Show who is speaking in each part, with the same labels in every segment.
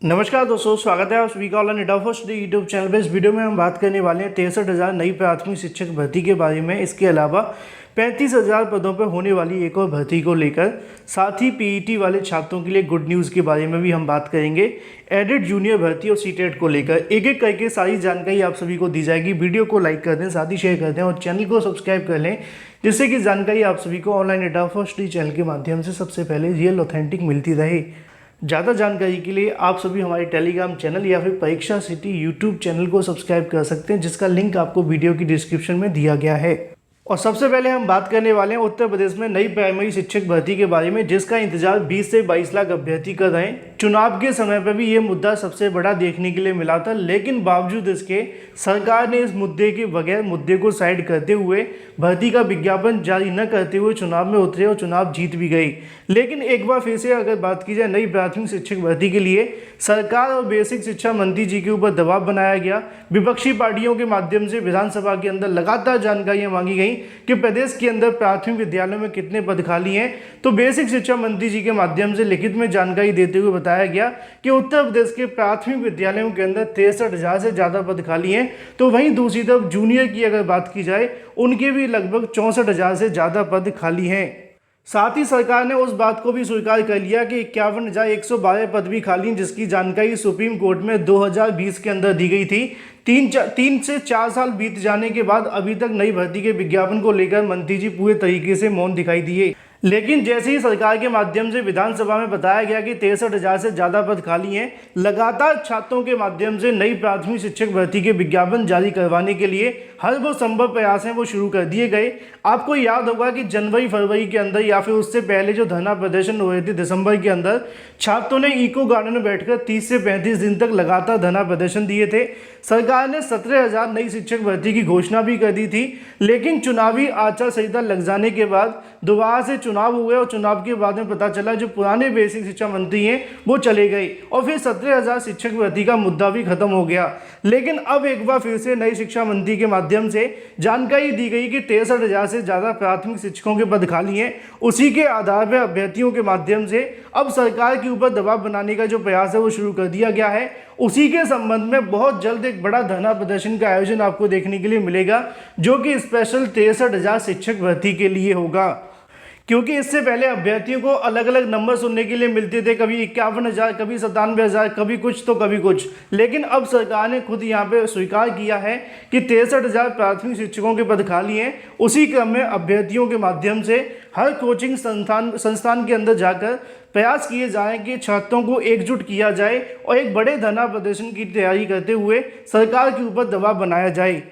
Speaker 1: नमस्कार दोस्तों, स्वागत है आप सभी का online India first day YouTube channel पे। इस वीडियो में हम बात करने वाले हैं 63,000 नई प्राथमिक शिक्षक भर्ती के बारे में। इसके अलावा 35,000 पदों पर होने वाली एक और भर्ती को लेकर, साथ ही पीईटी वाले छात्रों के लिए गुड न्यूज़ के बारे में भी हम बात करेंगे। एडेड जूनियर भर्ती और सीटेट को लेकर एक एक करके सारी जानकारी आप सभी को दी जाएगी। वीडियो को लाइक कर दें, साथ ही शेयर कर दें और चैनल को सब्सक्राइब कर लें, जिससे कि जानकारी आप सभी को online India first day channel के माध्यम से सबसे पहले रियल ऑथेंटिक मिलती रहे। ज़्यादा जानकारी के लिए आप सभी हमारे टेलीग्राम चैनल या फिर परीक्षा सिटी यूट्यूब चैनल को सब्सक्राइब कर सकते हैं, जिसका लिंक आपको वीडियो की डिस्क्रिप्शन में दिया गया है। और सबसे पहले हम बात करने वाले हैं उत्तर प्रदेश में नई प्राइमरी शिक्षक भर्ती के बारे में, जिसका इंतजार 20 से 22 लाख अभ्यर्थी कर रहे हैं। चुनाव के समय पर भी ये मुद्दा सबसे बड़ा देखने के लिए मिला था, लेकिन बावजूद इसके सरकार ने इस मुद्दे के बगैर मुद्दे को साइड करते हुए भर्ती का विज्ञापन जारी न करते हुए चुनाव में उतरे और चुनाव जीत भी गई। लेकिन एक बार फिर से अगर बात की जाए नई प्राथमिक शिक्षक भर्ती के लिए, सरकार और बेसिक शिक्षा मंत्री जी के ऊपर दबाव बनाया गया। विपक्षी पार्टियों के माध्यम से विधानसभा के अंदर लगातार जानकारियां मांगी गई कि प्रदेश के अंदर प्राथमिक विद्यालयों में कितने पद खाली हैं। तो बेसिक शिक्षा मंत्री जी के माध्यम से लिखित में जानकारी देते हुए बताया गया कि उत्तर प्रदेश के प्राथमिक विद्यालयों के अंदर 63,000 से ज़्यादा पद खाली हैं। तो वहीं दूसरी तरफ जूनियर की अगर बात की जाए, उनके भी लगभग 64,000 से ज़्यादा पद खाली हैं। साथ ही सरकार ने उस बात को भी स्वीकार कर लिया कि 51,112 पद भी खाली हैं, जिसकी जानकारी सुप्रीम कोर्ट में 2020 के अंदर दी गई थी। 3 से 4 साल बीत जाने के बाद अभी तक नई भर्ती के विज्ञापन को लेकर मंत्री जी पूरे तरीके से मौन दिखाई दिए। लेकिन जैसे ही सरकार के माध्यम से विधानसभा में बताया गया कि 63,000 से ज़्यादा पद खाली हैं, लगातार छात्रों के माध्यम से नई प्राथमिक शिक्षक भर्ती के विज्ञापन जारी करवाने के लिए हर वो संभव प्रयास हैं वो शुरू कर दिए गए। आपको याद होगा कि जनवरी फरवरी के अंदर या फिर उससे पहले जो धरना प्रदर्शन हुए थे दिसंबर के अंदर, छात्रों ने इको गार्डन में बैठकर 30 से 35 दिन तक लगातार धरना प्रदर्शन दिए थे। सरकार ने 17,000 नई शिक्षक भर्ती की घोषणा भी कर दी थी, लेकिन चुनावी आचार संहिता लग जाने के बाद दोबारा से चुनाव हुए और चुनाव के बाद में पता चला जो पुराने बेसिक शिक्षा मंत्री हैं वो चले गए और फिर 17,000 शिक्षक भर्ती का मुद्दा भी खत्म हो गया। लेकिन अब एक बार फिर से नई शिक्षा मंत्री के माध्यम से जानकारी दी गई कि 63,000 से ज़्यादा प्राथमिक शिक्षकों के पद खाली हैं। उसी के आधार पर अभ्यर्थियों के माध्यम से अब सरकार के ऊपर दबाव बनाने का जो प्रयास है वो शुरू कर दिया गया है। उसी के संबंध में बहुत जल्द एक बड़ा धरना प्रदर्शन का आयोजन आपको देखने के लिए मिलेगा, जो कि स्पेशल 63,000 शिक्षक भर्ती के लिए होगा। क्योंकि इससे पहले अभ्यर्थियों को अलग अलग नंबर सुनने के लिए मिलते थे, कभी 51,000, कभी 97,000, कभी कुछ तो कभी कुछ। लेकिन अब सरकार ने खुद यहाँ पे स्वीकार किया है कि 63,000 प्राथमिक शिक्षकों के पद खाली हैं। उसी क्रम में अभ्यर्थियों के माध्यम से हर कोचिंग संस्थान के अंदर जाकर प्रयास किए जाएं कि छात्रों को एकजुट किया जाए और एक बड़े धरना प्रदर्शन की तैयारी करते हुए सरकार के ऊपर दबाव बनाया जाए।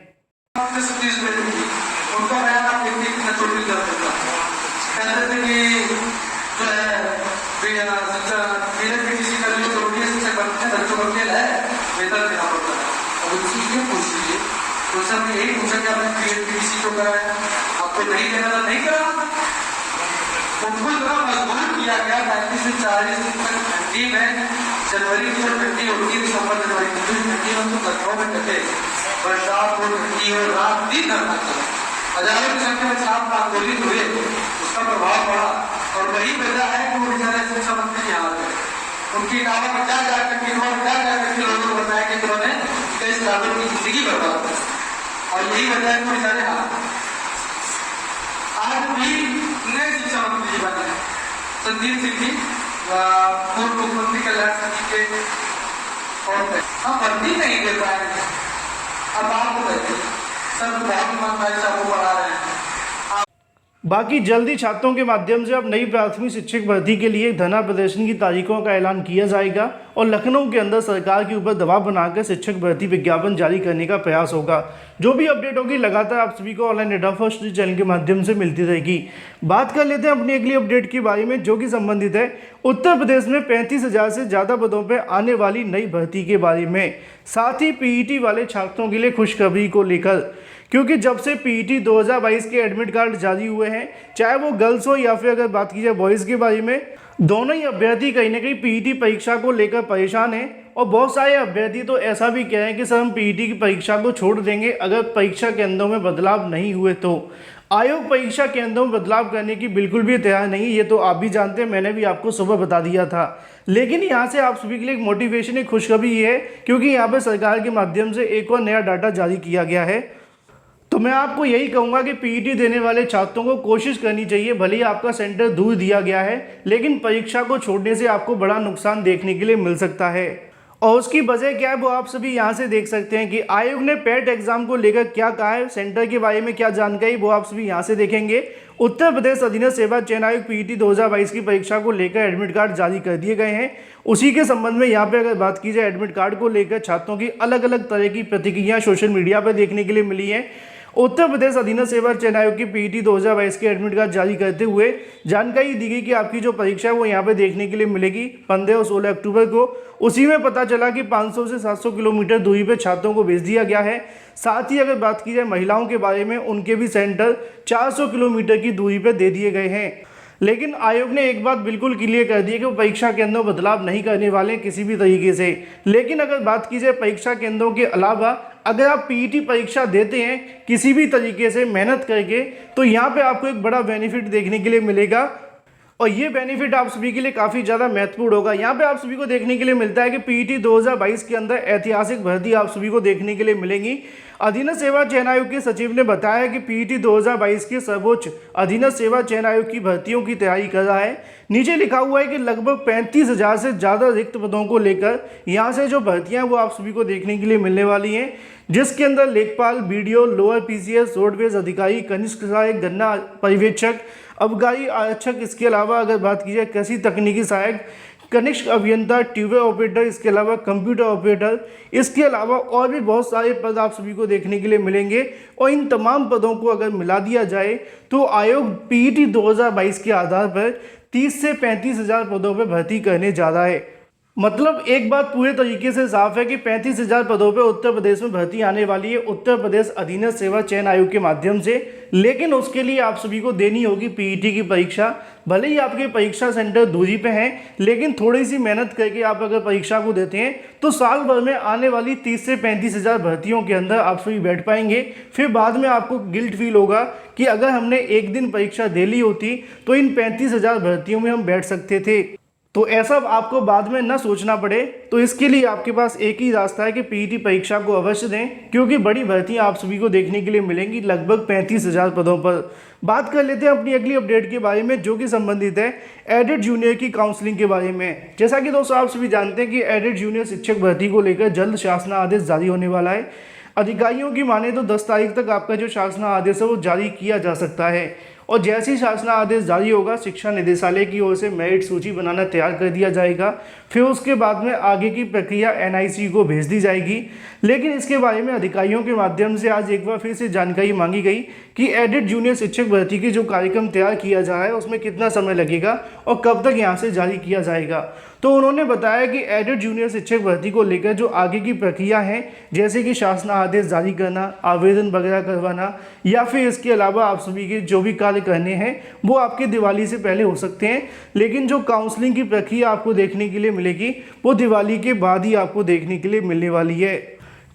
Speaker 2: यही पूछा कि आपने पीएचडीसी तो करा है, आपको नहीं देना था, नहीं करा। उनको इतना मजबूर किया गया 35 से 40 दिन तक ठंडी में, जनवरी की जो ठंडी होती है, दिसंबर जनवरी की ठंडी में तो कथों में कटे, बरसात हो, ठंडी हो, रात दिन धरना चला, हजारों की संख्या में छात्र आंदोलित हुए, उसका प्रभाव पड़ा। और वही वजह है कि वो बेचारे शिक्षा मंत्री यहाँ थे। उनकी दावा में क्या जा करके लोगों को बताया कि उन्होंने कई छात्रों की जिंदगी बर्बाद कर, और यही वजह है कि सारे आज भी नए शिक्षा मंत्री जी बने संदीप सिंह जी, पूर्व मुख्यमंत्री कल्याण सिंह के, और हम भर्ती नहीं दे पाएंगे। अब आप बताइए, सर बहुत ईमानदारी से आपको पढ़ा रहे हैं।
Speaker 1: बाकी जल्दी छात्रों के माध्यम से अब नई प्राथमिक शिक्षक भर्ती के लिए धरना प्रदर्शन की तारीखों का ऐलान किया जाएगा और लखनऊ के अंदर सरकार के ऊपर दबाव बनाकर शिक्षक भर्ती विज्ञापन जारी करने का प्रयास होगा। जो भी अपडेट होगी लगातार आप सभी को ऑनलाइन इंडिया फर्स्ट चैनल के माध्यम से मिलती रहेगी। बात कर लेते हैं अपनी अगली अपडेट के बारे में, जो कि संबंधित है उत्तर प्रदेश में 35,000 से ज़्यादा पदों पर आने वाली नई भर्ती के बारे में, साथ ही पीईटी वाले छात्रों के लिए खुशखबरी को लेकर। क्योंकि जब से पीईटी 2022 के एडमिट कार्ड जारी हुए हैं, चाहे वो गर्ल्स हो या फिर अगर बात की जाए बॉयज़ के बारे में, दोनों ही अभ्यर्थी कहीं ना कहीं पीईटी परीक्षा को लेकर परेशान हैं। और बहुत सारे अभ्यर्थी तो ऐसा भी कह रहे हैं कि सर हम पीईटी की परीक्षा को छोड़ देंगे अगर परीक्षा केंद्रों में बदलाव नहीं हुए तो। आयोग परीक्षा केंद्रों में बदलाव करने की बिल्कुल भी तैयार नहीं, ये तो आप भी जानते हैं, मैंने भी आपको सुबह बता दिया था। लेकिन यहाँ से आप सभी के लिए एक मोटिवेशन, एक खुशखबरी ये है क्योंकि यहाँ पे सरकार के माध्यम से एक और नया डाटा जारी किया गया है। तो मैं आपको यही कहूँगा कि पीईटी देने वाले छात्रों को कोशिश करनी चाहिए, भले ही आपका सेंटर दूर दिया गया है, लेकिन परीक्षा को छोड़ने से आपको बड़ा नुकसान देखने के लिए मिल सकता है। और उसकी वजह क्या है वो आप सभी यहाँ से देख सकते हैं कि आयोग ने पेट एग्जाम को लेकर क्या कहा है, सेंटर के बारे में क्या जानकारी, वो आप सभी यहाँ से देखेंगे। उत्तर प्रदेश अधीनस्थ सेवा चयन आयोग पीईटी 2022 की परीक्षा को लेकर एडमिट कार्ड जारी कर दिए गए हैं। उसी के संबंध में यहाँ पे अगर बात की जाए, एडमिट कार्ड को लेकर छात्रों की अलग अलग तरह की प्रतिक्रिया सोशल मीडिया पर देखने के लिए मिली है। उत्तर प्रदेश अधीनस्थ सेवा चयन आयोग की पीईटी 2022 के एडमिट कार्ड जारी करते हुए जानकारी दी गई कि आपकी जो परीक्षा है वो यहाँ पे देखने के लिए मिलेगी 15 और 16 अक्टूबर को। उसी में पता चला कि 500 से 700 किलोमीटर दूरी पे छात्रों को भेज दिया गया है। साथ ही अगर बात की जाए महिलाओं के बारे में, उनके भी सेंटर 400 किलोमीटर की दूरी पर दे दिए गए हैं। लेकिन आयोग ने एक बात बिल्कुल क्लियर कर दी है कि वो परीक्षा केंद्रों में बदलाव नहीं करने वाले किसी भी तरीके से। लेकिन अगर बात की जाए परीक्षा केंद्रों के अलावा, अगर आप पीईटी परीक्षा देते हैं किसी भी तरीके से मेहनत करके, तो यहाँ पे आपको एक बड़ा बेनिफिट देखने के लिए मिलेगा और ये बेनिफिट आप सभी के लिए काफ़ी ज़्यादा महत्वपूर्ण होगा। यहाँ पे आप सभी को देखने के लिए मिलता है कि पीईटी 2022 के अंदर ऐतिहासिक भर्ती आप सभी को देखने के लिए मिलेंगी। अधीनस्थ सेवा चयन आयोग के सचिव ने बताया कि पीईटी 2022 के सर्वोच्च अधीनस्थ सेवा चयन आयोग की भर्तियों की तैयारी कर रहा है। नीचे लिखा हुआ है कि लगभग 35,000 से ज़्यादा रिक्त पदों को लेकर यहाँ से जो भर्तियाँ वो आप सभी को देखने के लिए मिलने वाली हैं, जिसके अंदर लेखपाल, बीडीओ, लोअर पीसीएस, रोडवेज अधिकारी, कनिष्ठ सहायक, गन्ना पर्यवेक्षक, अबकारी आरक्षक, इसके अलावा अगर बात की जाए कृषि तकनीकी सहायक, कनिष्ठ अभियंता, ट्यूबवेल ऑपरेटर, इसके अलावा कंप्यूटर ऑपरेटर, इसके अलावा और भी बहुत सारे पद आप सभी को देखने के लिए मिलेंगे। और इन तमाम पदों को अगर मिला दिया जाए तो आयोग पीईटी 2022 के आधार पर 30 से 35,000 पदों पर भर्ती करने जा रहा है। मतलब एक बात पूरे तरीके से साफ है कि 35,000 पदों पर उत्तर प्रदेश में भर्ती आने वाली है उत्तर प्रदेश अधीनस्थ सेवा चयन आयोग के माध्यम से। लेकिन उसके लिए आप सभी को देनी होगी पीईटी की परीक्षा। भले ही आपके परीक्षा सेंटर दूरी पे हैं, लेकिन थोड़ी सी मेहनत करके आप अगर परीक्षा को देते हैं तो साल भर में आने वाली 30 से 35,000 भर्तियों के अंदर आप सभी बैठ पाएंगे। फिर बाद में आपको गिल्ट फील होगा कि अगर हमने एक दिन परीक्षा दे ली होती तो इन 35,000 भर्तियों में हम बैठ सकते थे। तो ऐसा आपको बाद में न सोचना पड़े, तो इसके लिए आपके पास एक ही रास्ता है कि पीईटी परीक्षा को अवश्य दें, क्योंकि बड़ी भर्तियां आप सभी को देखने के लिए मिलेंगी लगभग 35,000 पदों पर। बात कर लेते हैं अपनी अगली अपडेट के बारे में, जो कि संबंधित है एडेड जूनियर की काउंसलिंग के बारे में। जैसा कि दोस्तों आप सभी जानते हैं कि एडेड जूनियर शिक्षक भर्ती को लेकर जल्द शासनादेश जारी होने वाला है। अधिकारियों की माने तो 10 तारीख तक आपका जो शासनादेश है वो जारी किया जा सकता है। और जैसे ही शासनादेश जारी होगा, शिक्षा निदेशालय की ओर से मेरिट सूची बनाना तैयार कर दिया जाएगा। फिर उसके बाद में आगे की प्रक्रिया एनआईसी को भेज दी जाएगी। लेकिन इसके बारे में अधिकारियों के माध्यम से आज एक बार फिर से जानकारी मांगी गई कि एडेड जूनियर शिक्षक भर्ती की जो कार्यक्रम तैयार किया जा रहा है उसमें कितना समय लगेगा और कब तक यहाँ से जारी किया जाएगा। तो उन्होंने बताया कि एडेड जूनियर शिक्षक भर्ती को लेकर जो आगे की प्रक्रिया है, जैसे कि शासनादेश जारी करना, आवेदन वगैरह करवाना, या फिर इसके अलावा आप सभी के जो भी कार्य करने हैं वो आपके दिवाली से पहले हो सकते हैं। लेकिन जो काउंसलिंग की प्रक्रिया आपको देखने के लिए मिलेगी वो दिवाली के बाद ही आपको देखने के लिए मिलने वाली है,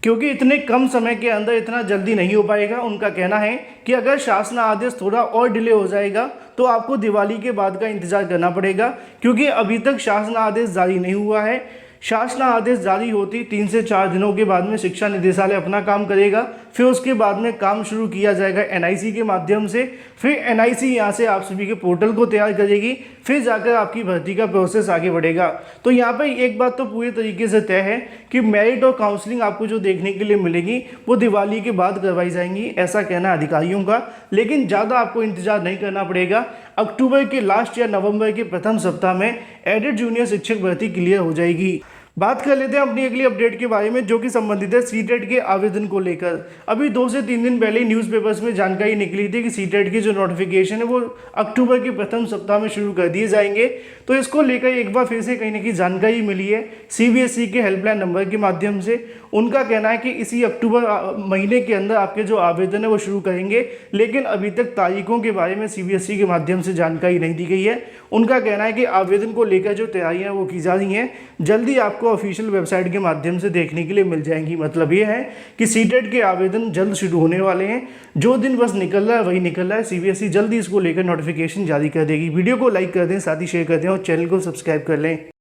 Speaker 1: क्योंकि इतने कम समय के अंदर इतना जल्दी नहीं हो पाएगा। उनका कहना है कि अगर शासनादेश थोड़ा और डिले हो जाएगा तो आपको दिवाली के बाद का इंतजार करना पड़ेगा, क्योंकि अभी तक शासनादेश जारी नहीं हुआ है। शासनादेश जारी होती 3 से 4 दिनों के बाद में शिक्षा निदेशालय अपना काम करेगा। फिर उसके बाद में काम शुरू किया जाएगा एनआईसी के माध्यम से। फिर एनआईसी यहाँ से आप सभी के पोर्टल को तैयार करेगी, फिर जाकर आपकी भर्ती का प्रोसेस आगे बढ़ेगा। तो यहाँ पर एक बात तो पूरी तरीके से तय है कि मेरिट और काउंसलिंग आपको जो देखने के लिए मिलेगी वो दिवाली के बाद करवाई जाएंगी, ऐसा कहना है अधिकारियों का। लेकिन ज़्यादा आपको इंतजार नहीं करना पड़ेगा। अक्टूबर के लास्ट या नवंबर के प्रथम सप्ताह में एडेड जूनियर शिक्षक भर्ती क्लियर हो जाएगी। बात कर लेते हैं अपनी अगली अपडेट के बारे में, जो कि संबंधित है सीटेट के आवेदन को लेकर। अभी 2 से 3 दिन पहले न्यूज़पेपर्स में जानकारी निकली थी कि सीटेट की जो नोटिफिकेशन है वो अक्टूबर के प्रथम सप्ताह में शुरू कर दिए जाएंगे। तो इसको लेकर एक बार फिर से कहीं ना कहीं जानकारी मिली है सीबीएसई के हेल्पलाइन नंबर के माध्यम से। उनका कहना है कि इसी अक्टूबर महीने के अंदर आपके जो आवेदन है वो शुरू करेंगे, लेकिन अभी तक तारीखों के बारे में सीबीएसई के माध्यम से जानकारी नहीं दी गई है। उनका कहना है कि आवेदन को लेकर जो तैयारियां वो की जा रही हैं, जल्दी आपको आपको ऑफिशियल वेबसाइट के माध्यम से देखने के लिए मिल जाएंगी। मतलब ये है कि सीटेट के आवेदन जल्द शुरू होने वाले हैं, जो दिन बस निकल रहा है वही निकल रहा है। सीबीएसई जल्दी इसको लेकर नोटिफिकेशन जारी कर देगी। वीडियो को लाइक कर दें, साथ ही शेयर कर दें और चैनल को सब्सक्राइब कर लें।